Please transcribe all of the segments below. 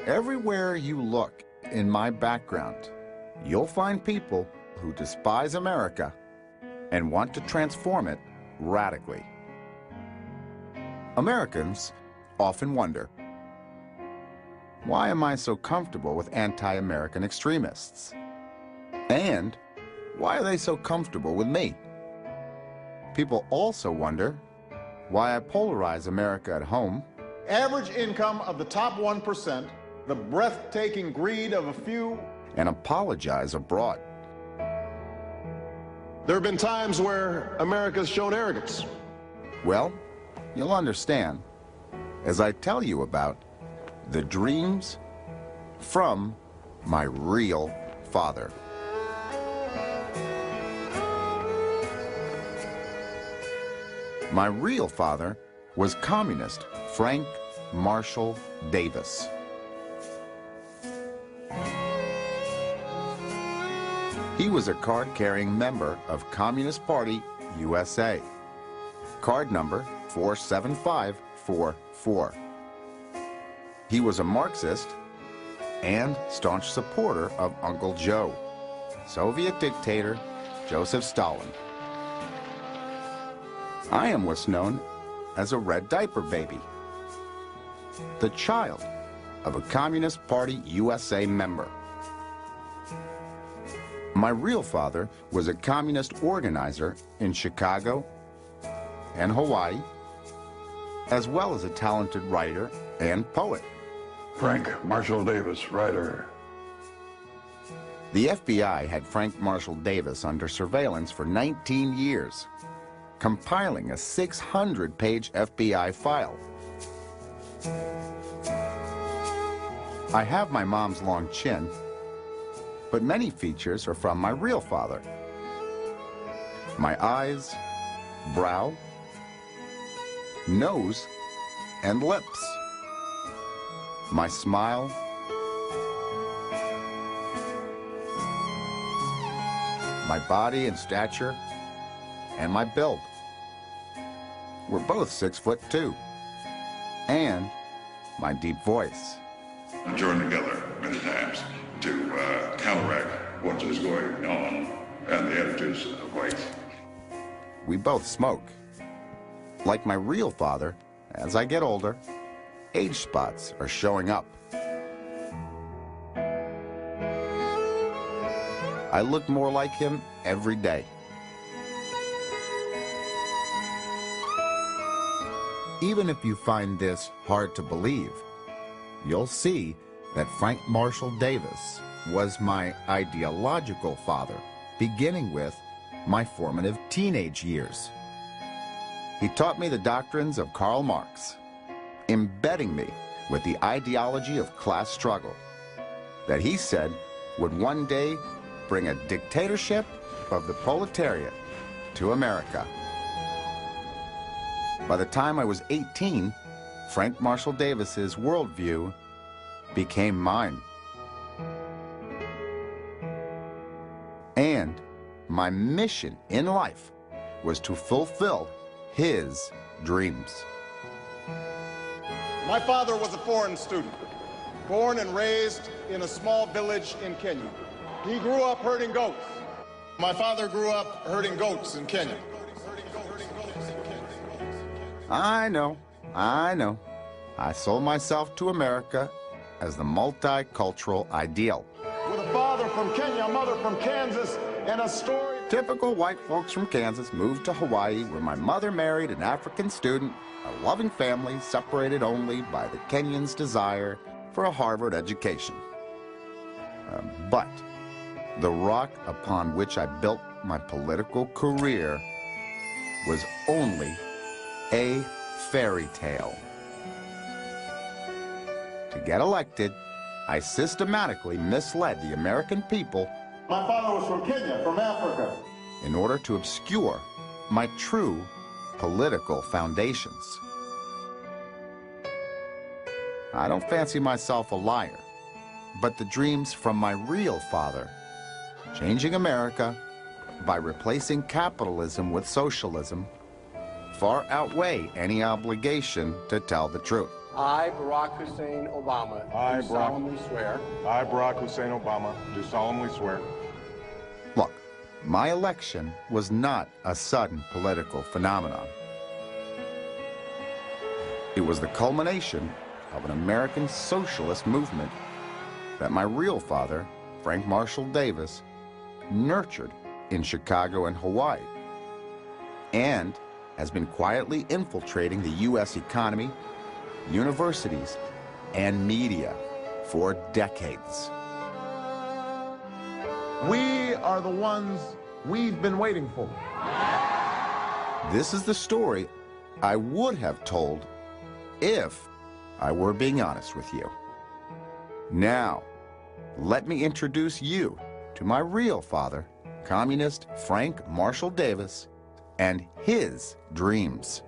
Everywhere you look in my background, you'll find people who despise America and want to transform it radically. Americans often wonder, why am I so comfortable with anti-American extremists? And why are they so comfortable with me? People also wonder why I polarize America at home. Average income of the top 1%, the breathtaking greed of a few, And apologize abroad. There have been times where America's shown arrogance. Well, you'll understand as I tell you about the dreams from my real father. My real father was communist Frank Marshall Davis. He was a card-carrying member of Communist Party USA, card number 47544. He was a Marxist and staunch supporter of Uncle Joe, Soviet dictator Joseph Stalin. I am what's known as a red diaper baby, the child of a Communist Party USA member. My real father was a communist organizer in Chicago and Hawaii, as well as a talented writer and poet. Frank Marshall Davis, writer. The FBI had Frank Marshall Davis under surveillance for 19 years, compiling a 600-page FBI file. I have my mom's long chin, but many features are from my real father. My eyes, brow, nose, and lips. My smile, my body and stature, and my build. We're both 6'2", and my deep voice. Joined together many times to counteract what is going on and the attitudes of whites. We both smoke. Like my real father, as I get older, age spots are showing up. I look more like him every day. Even if you find this hard to believe, you'll see that Frank Marshall Davis was my ideological father, beginning with my formative teenage years. He taught me the doctrines of Karl Marx, embedding me with the ideology of class struggle that he said would one day bring a dictatorship of the proletariat to America. By the time I was 18, Frank Marshall Davis's worldview became mine. And my mission in life was to fulfill his dreams. My father was a foreign student, born and raised in a small village in Kenya. He grew up herding goats. My father grew up herding goats in Kenya. I know. I sold myself to America as the multicultural ideal. With a father from Kenya, a mother from Kansas, and a story. Typical white folks from Kansas moved to Hawaii, where my mother married an African student, a loving family separated only by the Kenyan's desire for a Harvard education. But the rock upon which I built my political career was only a fairy tale. To get elected, I systematically misled the American people. My father was from Kenya, from Africa. In order to obscure my true political foundations. I don't fancy myself a liar, but the dreams from my real father, changing America by replacing capitalism with socialism, far outweigh any obligation to tell the truth. I, Barack Hussein Obama, do solemnly swear. I, Barack Hussein Obama, do solemnly swear. Look, my election was not a sudden political phenomenon. It was the culmination of an American socialist movement that my real father, Frank Marshall Davis, nurtured in Chicago and Hawaii, and has been quietly infiltrating the U.S. economy, universities, and media for decades. We are the ones we've been waiting for. This is the story I would have told if I were being honest with you. Now, let me introduce you to my real father, Communist Frank Marshall Davis, and his dreams.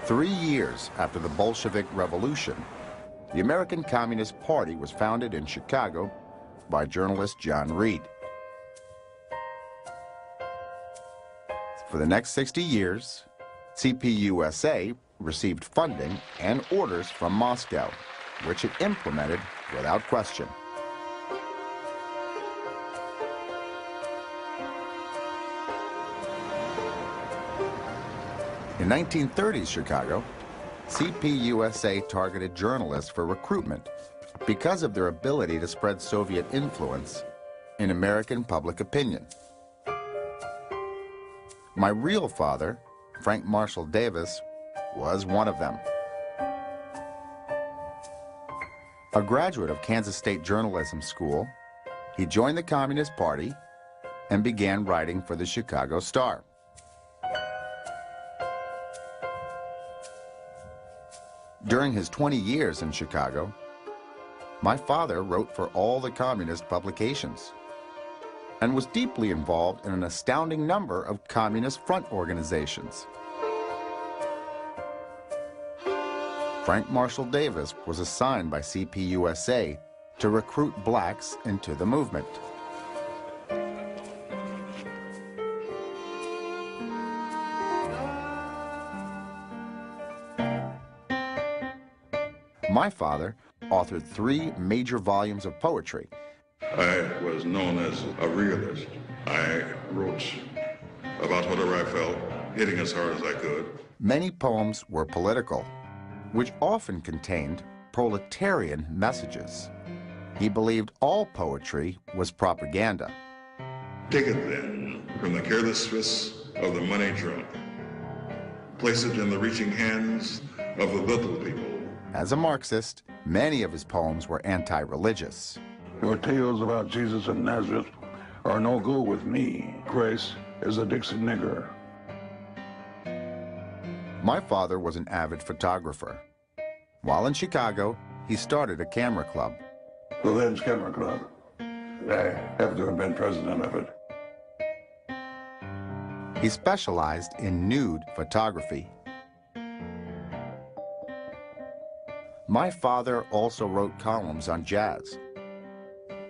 Three years after the Bolshevik Revolution, the American Communist Party was founded in Chicago by journalist John Reed. For the next 60 years, CPUSA received funding and orders from Moscow, which it implemented without question. In 1930s Chicago, CPUSA targeted journalists for recruitment because of their ability to spread Soviet influence in American public opinion. My real father, Frank Marshall Davis, was one of them. A graduate of Kansas State Journalism School, he joined the Communist Party and began writing for the Chicago Star. During his 20 years in Chicago, my father wrote for all the communist publications and was deeply involved in an astounding number of communist front organizations. Frank Marshall Davis was assigned by CPUSA to recruit blacks into the movement. My father authored 3 major volumes of poetry. I was known as a realist. I wrote about whatever I felt, hitting as hard as I could. Many poems were political, which often contained proletarian messages. He believed all poetry was propaganda. Take it then from the careless fists of the money drunk. Place it in the reaching hands of the little people. As a Marxist, many of his poems were anti-religious. Your tales about Jesus of Nazareth are no go with me. Grace is a Dixie nigger. My father was an avid photographer. While in Chicago, he started a camera club. The Lens Camera Club. I have to have been president of it. He specialized in nude photography. My father also wrote columns on jazz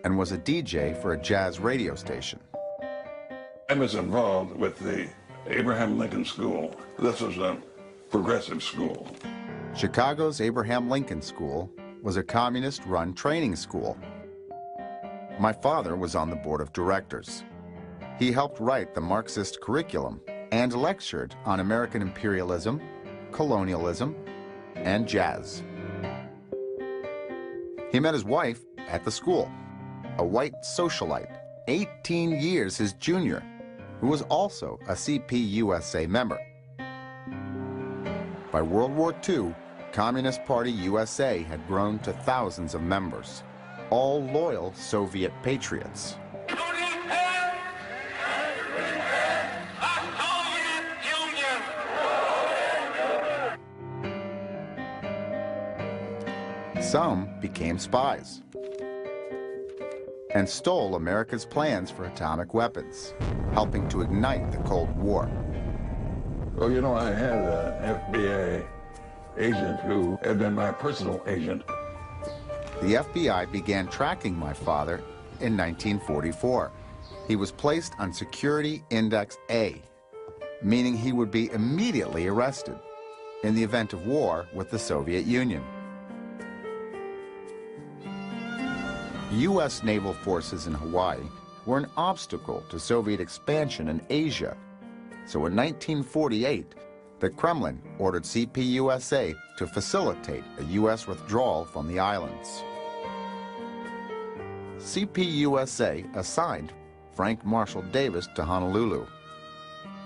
and was a DJ for a jazz radio station. I was involved with the Abraham Lincoln School. This was a progressive school. Chicago's Abraham Lincoln School was a communist-run training school. My father was on the board of directors. He helped write the Marxist curriculum and lectured on American imperialism, colonialism, and jazz. He met his wife at the school, a white socialite, 18 years his junior, who was also a CPUSA member. By World War II, Communist Party USA had grown to thousands of members, all loyal Soviet patriots. Some became spies. and stole America's plans for atomic weapons, helping to ignite the Cold War. Well, you know, I had an FBI agent who had been my personal agent. The FBI began tracking my father in 1944. He was placed on Security Index A, meaning he would be immediately arrested in the event of war with the Soviet Union. U.S. naval forces in Hawaii were an obstacle to Soviet expansion in Asia. So in 1948, the Kremlin ordered CPUSA to facilitate a U.S. withdrawal from the islands. CPUSA assigned Frank Marshall Davis to Honolulu,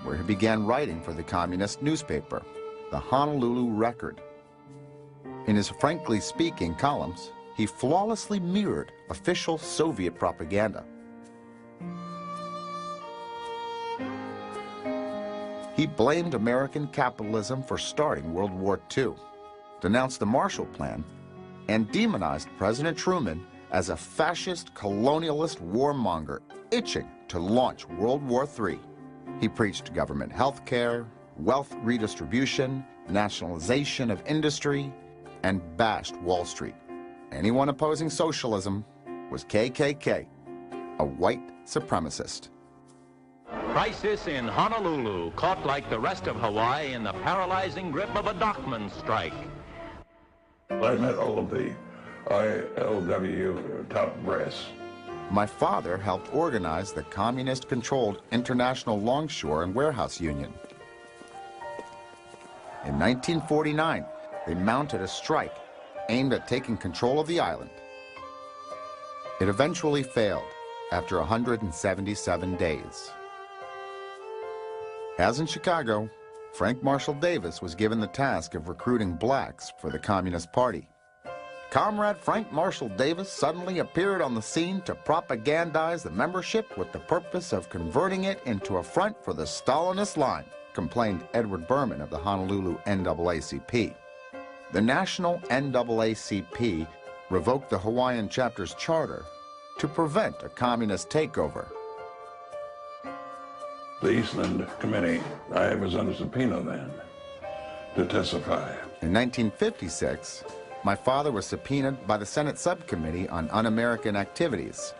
where he began writing for the communist newspaper, the Honolulu Record. In his frankly speaking columns, he flawlessly mirrored official Soviet propaganda. He blamed American capitalism for starting World War II, denounced the Marshall Plan, and demonized President Truman as a fascist colonialist warmonger itching to launch World War III. He preached government health care, wealth redistribution, nationalization of industry, and bashed Wall Street. Anyone opposing socialism was KKK, a white supremacist. Crisis in Honolulu, caught like the rest of Hawaii in the paralyzing grip of a dockman's strike. I met all of the ILWU top brass. My father helped organize the communist-controlled International Longshore and Warehouse Union. In 1949, they mounted a strike aimed at taking control of the island. It eventually failed after 177 days. As in Chicago, Frank Marshall Davis was given the task of recruiting blacks for the Communist Party. Comrade Frank Marshall Davis suddenly appeared on the scene to propagandize the membership with the purpose of converting it into a front for the Stalinist line, complained Edward Berman of the Honolulu NAACP. The National NAACP revoked the Hawaiian chapter's charter to prevent a communist takeover. The Eastland Committee, I was under subpoena then to testify. In 1956, my father was subpoenaed by the Senate Subcommittee on Un-American Activities.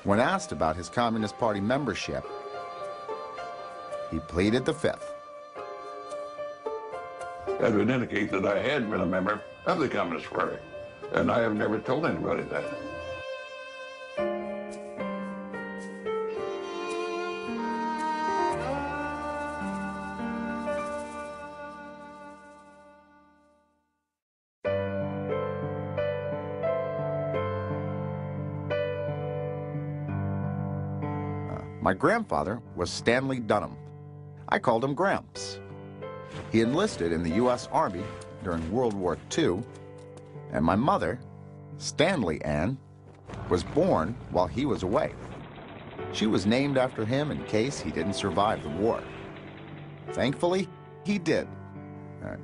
When asked about his Communist Party membership, he pleaded the Fifth. That would indicate that I had been a member of the Communist Party, and I have never told anybody that. My grandfather was Stanley Dunham. I called him Gramps. He enlisted in the U.S. Army during World War II, and my mother, Stanley Ann, was born while he was away. She was named after him in case he didn't survive the war. Thankfully, he did.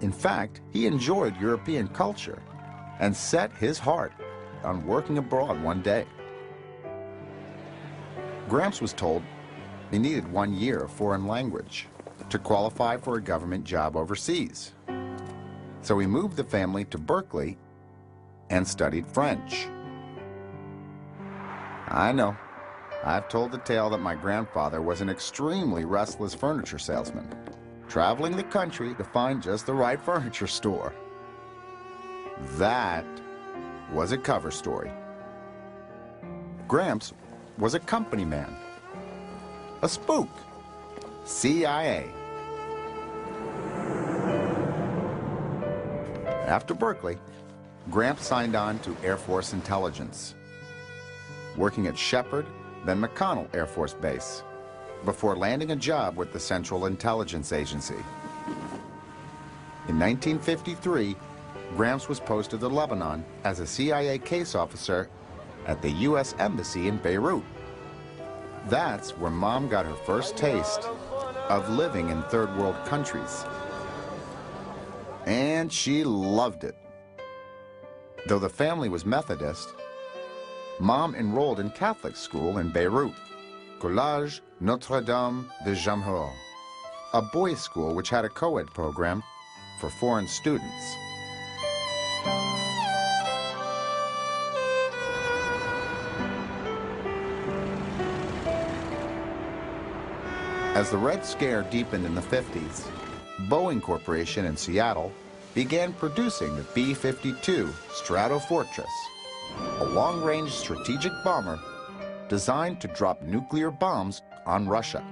In fact, he enjoyed European culture and set his heart on working abroad one day. Gramps was told he needed 1 year of foreign language to qualify for a government job overseas. So he moved the family to Berkeley and studied French. I know, I've told the tale that my grandfather was an extremely restless furniture salesman, traveling the country to find just the right furniture store. That was a cover story. Gramps was a company man, a spook, CIA. After Berkeley, Gramps signed on to Air Force Intelligence, working at Shepherd, then McConnell Air Force Base, before landing a job with the Central Intelligence Agency. In 1953, Gramps was posted to Lebanon as a CIA case officer at the U.S. Embassy in Beirut. That's where Mom got her first taste of living in third world countries. And she loved it. Though the family was Methodist, Mom enrolled in Catholic school in Beirut, Collège Notre-Dame de Jamhur, a boys' school which had a co-ed program for foreign students. As the Red Scare deepened in the 50s, Boeing Corporation in Seattle began producing the B-52 Stratofortress, a long-range strategic bomber designed to drop nuclear bombs on Russia.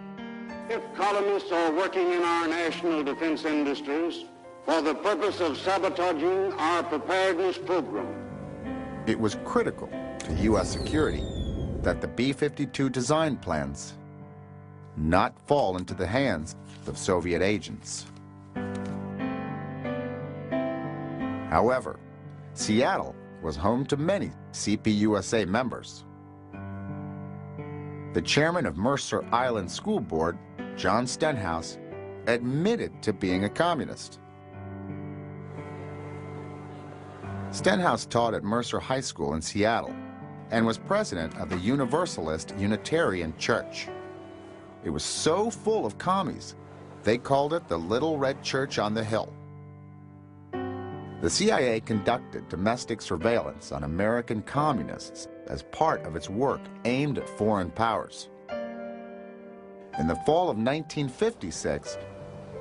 If colonists are working in our national defense industries for the purpose of sabotaging our preparedness program, it was critical to U.S. security that the B-52 design plans not fall into the hands of Soviet agents. However, Seattle was home to many CPUSA members. The chairman of Mercer Island School Board, John Stenhouse, admitted to being a communist. Stenhouse taught at Mercer High School in Seattle and was president of the Universalist Unitarian Church. It was so full of commies, they called it the Little Red Church on the Hill. The CIA conducted domestic surveillance on American communists as part of its work aimed at foreign powers. In the fall of 1956,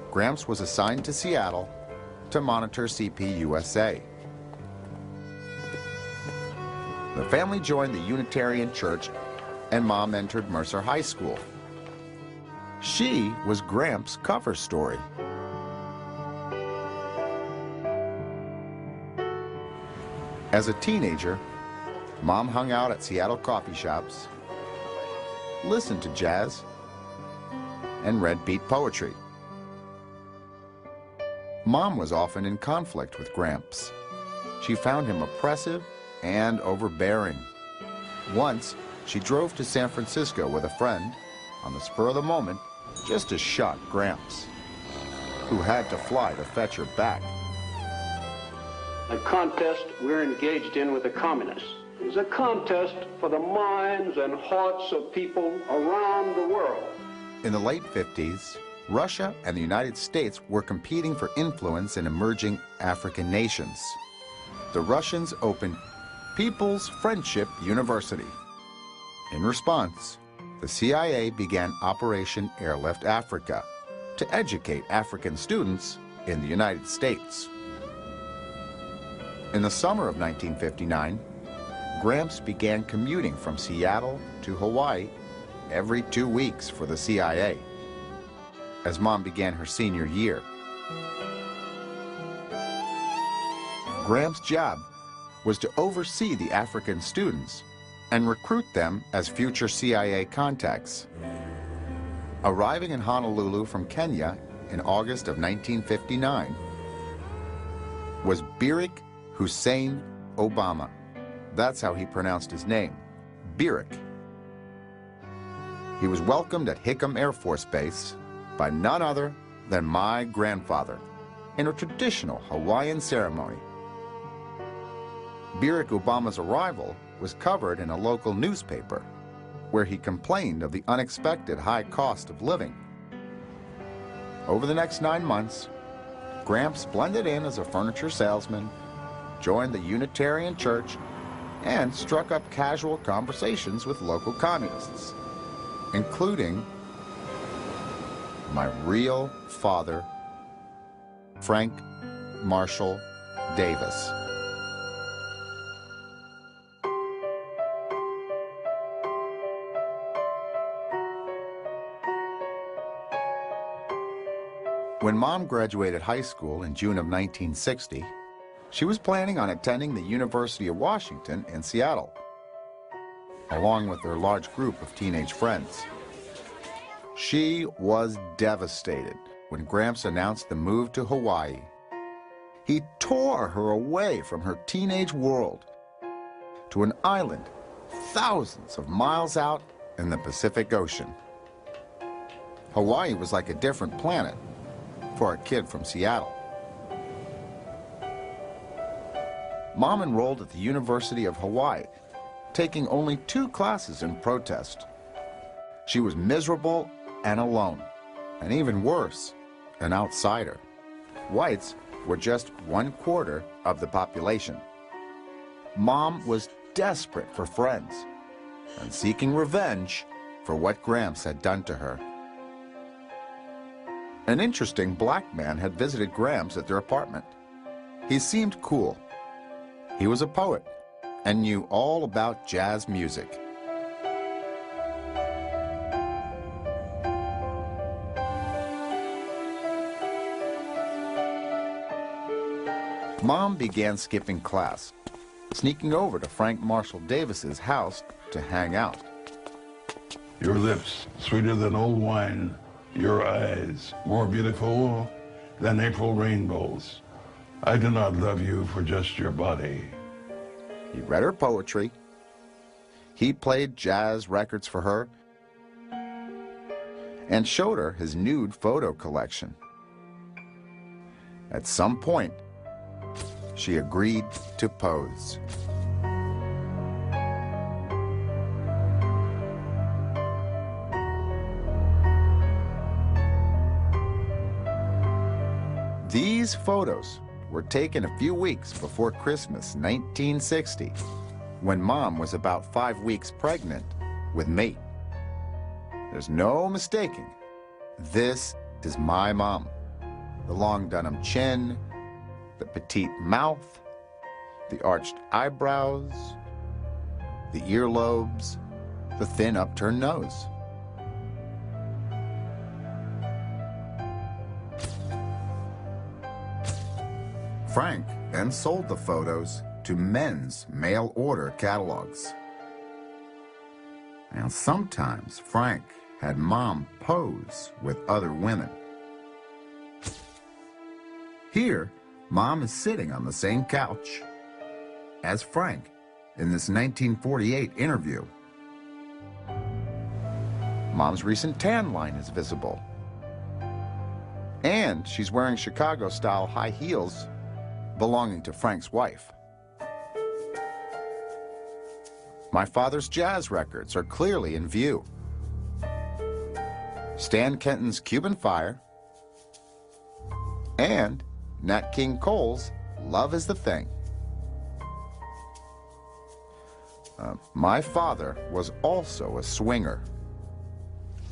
Gramps was assigned to Seattle to monitor CPUSA. The family joined the Unitarian Church and Mom entered Mercer High School. She was Gramps' cover story. As a teenager, Mom hung out at Seattle coffee shops, listened to jazz, and read beat poetry. Mom was often in conflict with Gramps. She found him oppressive and overbearing. Once, she drove to San Francisco with a friend on the spur of the moment just to shock Gramps, who had to fly to fetch her back. The contest we're engaged in with the communists is a contest for the minds and hearts of people around the world. In the late 50s, Russia and the United States were competing for influence in emerging African nations. The Russians opened People's Friendship University. In response, the CIA began Operation Airlift Africa to educate African students in the United States. In the summer of 1959, Gramps began commuting from Seattle to Hawaii every 2 weeks for the CIA as Mom began her senior year. Gramps' job was to oversee the African students and recruit them as future CIA contacts. Arriving in Honolulu from Kenya in August of 1959 was Barack Hussein Obama. That's how he pronounced his name, Barack. He was welcomed at Hickam Air Force Base by none other than my grandfather in a traditional Hawaiian ceremony. Barack Obama's arrival was covered in a local newspaper, where he complained of the unexpected high cost of living. Over the next 9 months, Gramps blended in as a furniture salesman, joined the Unitarian Church, and struck up casual conversations with local communists, including my real father, Frank Marshall Davis. When Mom graduated high school in June of 1960, she was planning on attending the University of Washington in Seattle, along with her large group of teenage friends. She was devastated when Gramps announced the move to Hawaii. He tore her away from her teenage world to an island thousands of miles out in the Pacific Ocean. Hawaii was like a different planet for a kid from Seattle. Mom enrolled at the University of Hawaii taking only 2 classes in protest. She was miserable and alone, and even worse, an outsider. Whites were just 1/4 of the population. Mom was desperate for friends and seeking revenge for what Gramps had done to her. An interesting black man had visited Gramps at their apartment. He seemed cool. He was a poet and knew all about jazz music. Mom began skipping class, sneaking over to Frank Marshall Davis's house to hang out. Your lips, sweeter than old wine. Your eyes, more beautiful than April rainbows. I do not love you for just your body. He read her poetry. He played jazz records for her and showed her his nude photo collection. At some point, she agreed to pose. These photos were taken a few weeks before Christmas 1960, when Mom was about 5 weeks pregnant with Mate. There's no mistaking, this is my mom. The long denim chin, the petite mouth, the arched eyebrows, the earlobes, the thin upturned nose. Frank then sold the photos to men's mail-order catalogs. Now, sometimes Frank had Mom pose with other women. Here, Mom is sitting on the same couch as Frank in this 1948 interview. Mom's recent tan line is visible. And she's wearing Chicago-style high heels belonging to Frank's wife. My father's jazz records are clearly in view. Stan Kenton's Cuban Fire and Nat King Cole's Love is the Thing. My father was also a swinger.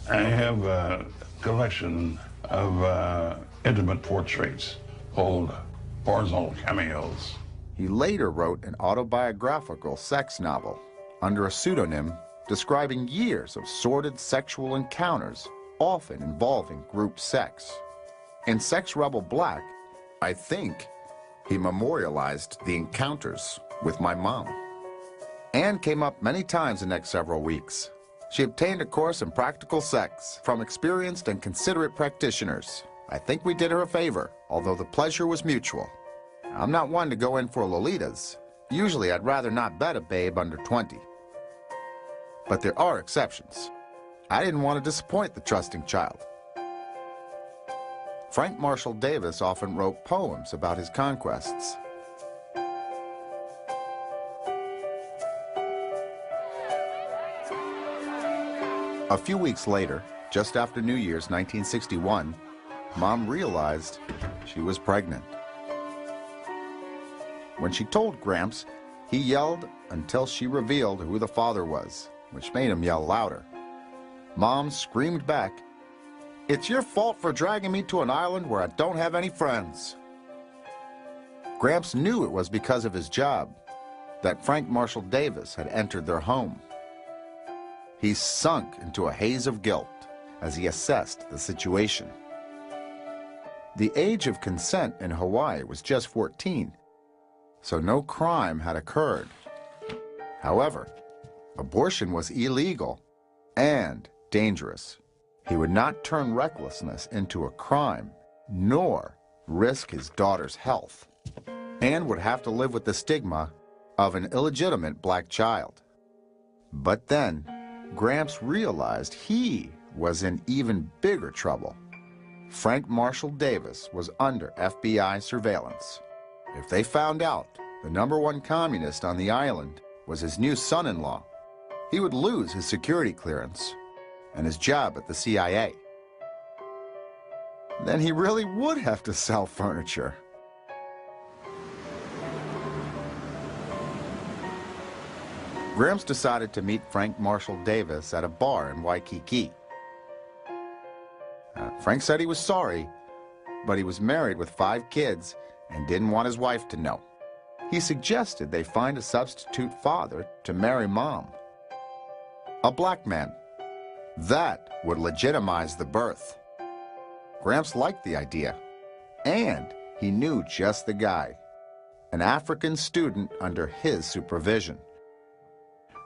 I have a collection of intimate portraits called horizontal cameos. He later wrote an autobiographical sex novel under a pseudonym describing years of sordid sexual encounters, often involving group sex. In Sex Rebel Black, I think he memorialized the encounters with my mom. Anne came up many times the next several weeks. She obtained a course in practical sex from experienced and considerate practitioners. I think we did her a favor, although the pleasure was mutual. I'm not one to go in for Lolitas. Usually I'd rather not bet a babe under 20. But there are exceptions. I didn't want to disappoint the trusting child. Frank Marshall Davis often wrote poems about his conquests. A few weeks later, just after New Year's 1961, Mom realized she was pregnant. When she told Gramps, he yelled until she revealed who the father was, which made him yell louder. Mom screamed back, "It's your fault for dragging me to an island where I don't have any friends." Gramps knew it was because of his job that Frank Marshall Davis had entered their home. He sunk into a haze of guilt as he assessed the situation. The age of consent in Hawaii was just 14, so no crime had occurred. However, abortion was illegal and dangerous. He would not turn recklessness into a crime, nor risk his daughter's health, and would have to live with the stigma of an illegitimate black child. But then, Gramps realized he was in even bigger trouble. Frank Marshall Davis was under FBI surveillance. If they found out the #1 communist on the island was his new son-in-law. He would lose his security clearance and his job at the CIA. Then he really would have to sell furniture. Gramps decided to meet Frank Marshall Davis at a bar in Waikiki. Frank said he was sorry, but he was married with 5 kids and didn't want his wife to know. He suggested they find a substitute father to marry Mom. A black man. That would legitimize the birth. Gramps liked the idea, and he knew just the guy, an African student under his supervision,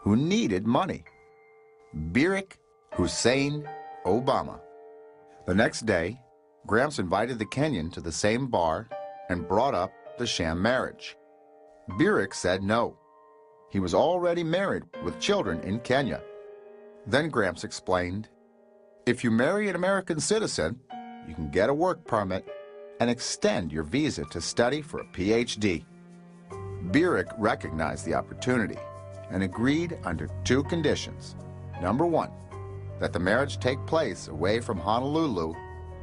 who needed money. Barack Hussein Obama. The next day, Gramps invited the Kenyan to the same bar and brought up the sham marriage. Barack said no. He was already married with children in Kenya. Then Gramps explained, if you marry an American citizen, you can get a work permit and extend your visa to study for a PhD. Barack recognized the opportunity and agreed under 2 conditions. Number 1, that the marriage take place away from Honolulu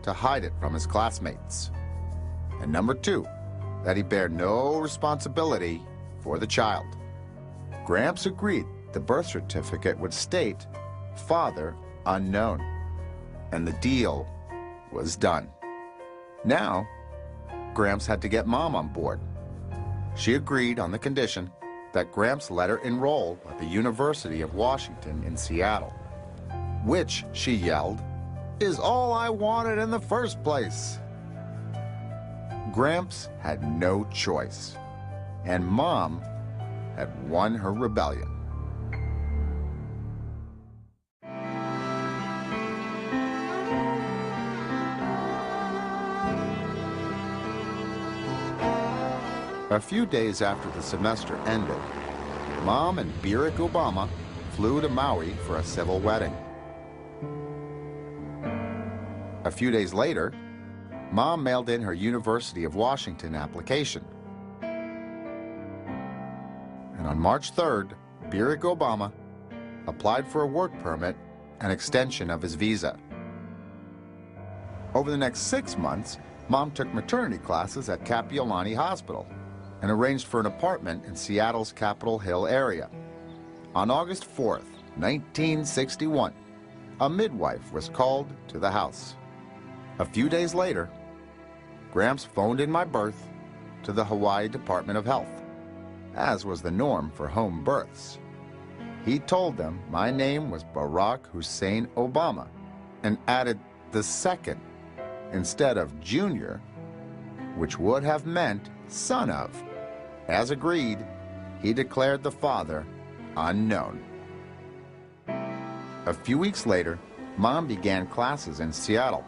to hide it from his classmates. And number 2, that he bear no responsibility for the child. Gramps agreed the birth certificate would state father unknown, and the deal was done. Now, Gramps had to get Mom on board. She agreed on the condition that Gramps let her enroll at the University of Washington in Seattle, which, she yelled, is all I wanted in the first place. Gramps had no choice, and Mom had won her rebellion. A few days after the semester ended, Mom and Barack Obama flew to Maui for a civil wedding. A few days later, Mom mailed in her University of Washington application. And on March 3rd, Barack Obama applied for a work permit and extension of his visa. Over the next 6 months, Mom took maternity classes at Kapiolani Hospital and arranged for an apartment in Seattle's Capitol Hill area. On August 4th, 1961, a midwife was called to the house. A few days later, Gramps phoned in my birth to the Hawaii Department of Health, as was the norm for home births. He told them my name was Barack Hussein Obama and added the second instead of Junior, which would have meant son of. As agreed, he declared the father unknown. A few weeks later, Mom began classes in Seattle.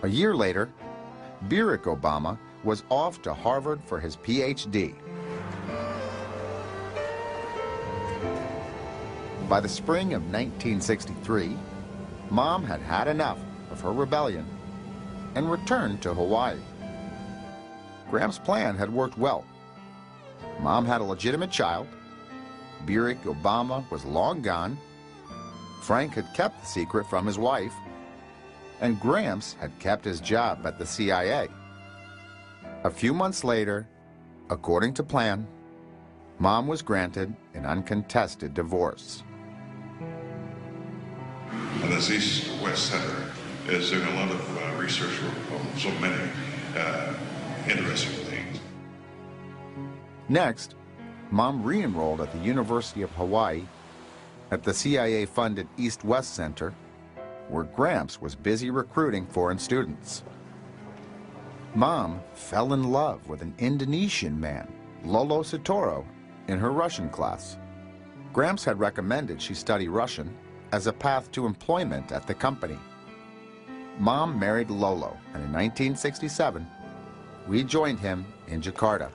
A year later, Barack Obama was off to Harvard for his PhD. By the spring of 1963, Mom had had enough of her rebellion and returned to Hawaii. Gramps' plan had worked well. Mom had a legitimate child. Barack Obama was long gone. Frank had kept the secret from his wife. And Gramps had kept his job at the CIA. A few months later, according to plan, Mom was granted an uncontested divorce. And this East-West Center is doing a lot of research on so many interesting things. Next, Mom re-enrolled at the University of Hawaii at the CIA-funded East-West Center, where Gramps was busy recruiting foreign students. Mom fell in love with an Indonesian man, Lolo Sitoro, in her Russian class. Gramps had recommended she study Russian as a path to employment at the company. Mom married Lolo, and in 1967, we joined him in Jakarta.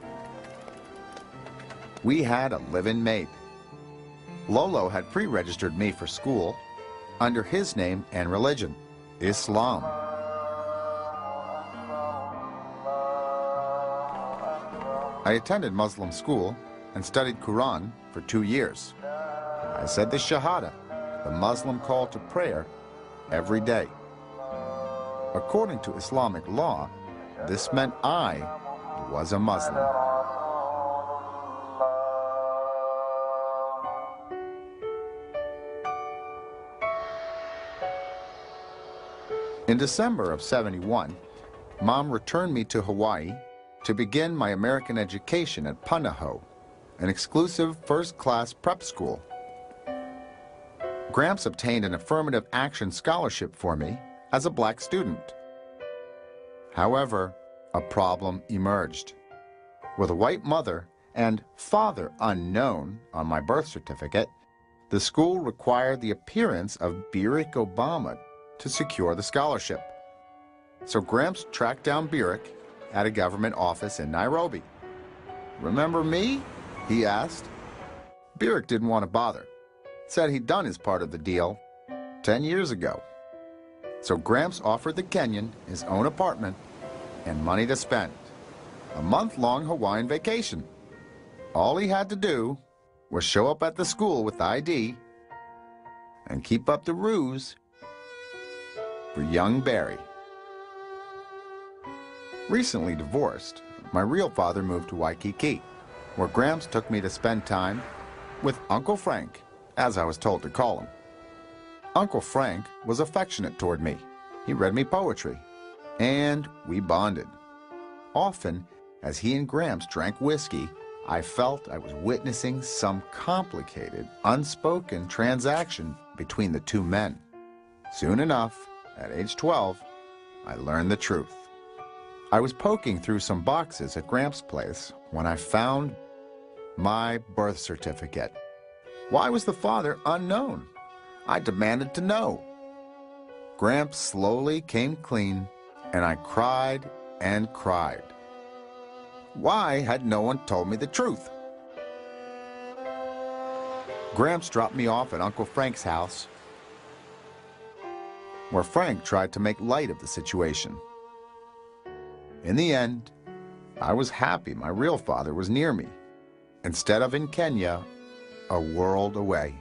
We had a live-in maid. Lolo had pre-registered me for school under his name and religion, Islam. I attended Muslim school and studied Quran for 2 years. I said the Shahada, the Muslim call to prayer, every day. According to Islamic law, this meant I was a Muslim. In December of '71, Mom returned me to Hawaii to begin my American education at Punahou, an exclusive first-class prep school. Gramps obtained an affirmative action scholarship for me as a black student. However, a problem emerged. With a white mother and father unknown on my birth certificate, the school required the appearance of Barack Obama to secure the scholarship. So Gramps tracked down Barack at a government office in Nairobi. "Remember me?" he asked. Barack didn't want to bother. Said he'd done his part of the deal 10 years ago. So Gramps offered the Kenyan his own apartment and money to spend. A month-long Hawaiian vacation. All he had to do was show up at the school with ID and keep up the ruse for young Barry. Recently divorced, my real father moved to Waikiki, where Gramps took me to spend time with Uncle Frank, as I was told to call him. Uncle Frank was affectionate toward me. He read me poetry, and we bonded. Often, as he and Gramps drank whiskey, I felt I was witnessing some complicated, unspoken transaction between the two men. Soon enough, at age 12, I learned the truth. I was poking through some boxes at Gramps' place when I found my birth certificate. Why was the father unknown? I demanded to know. Gramps slowly came clean, and I cried and cried. Why had no one told me the truth? Gramps dropped me off at Uncle Frank's house, where Frank tried to make light of the situation. In the end, I was happy my real father was near me, instead of in Kenya, a world away.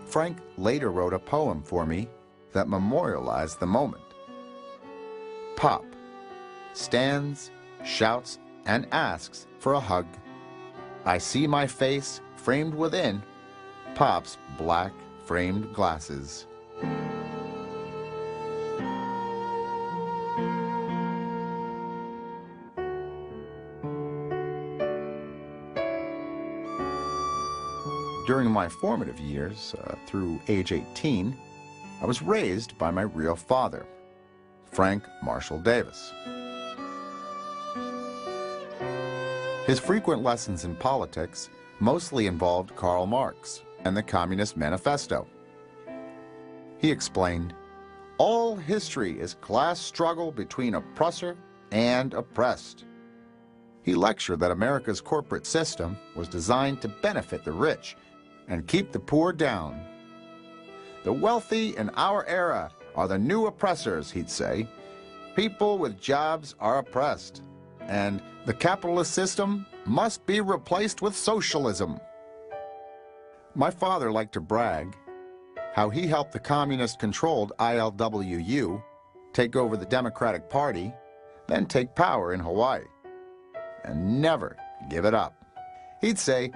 Frank later wrote a poem for me that memorialized the moment. Pop stands, shouts, and asks for a hug. I see my face framed within Pop's black framed glasses. During my formative years, through age 18, I was raised by my real father, Frank Marshall Davis. His frequent lessons in politics mostly involved Karl Marx and the Communist Manifesto. He explained, "All history is class struggle between oppressor and oppressed." He lectured that America's corporate system was designed to benefit the rich and keep the poor down. "The wealthy in our era are the new oppressors," he'd say. "People with jobs are oppressed, and the capitalist system must be replaced with socialism." My father liked to brag how he helped the communist-controlled ILWU take over the Democratic Party, then take power in Hawaii, and never give it up. He'd say,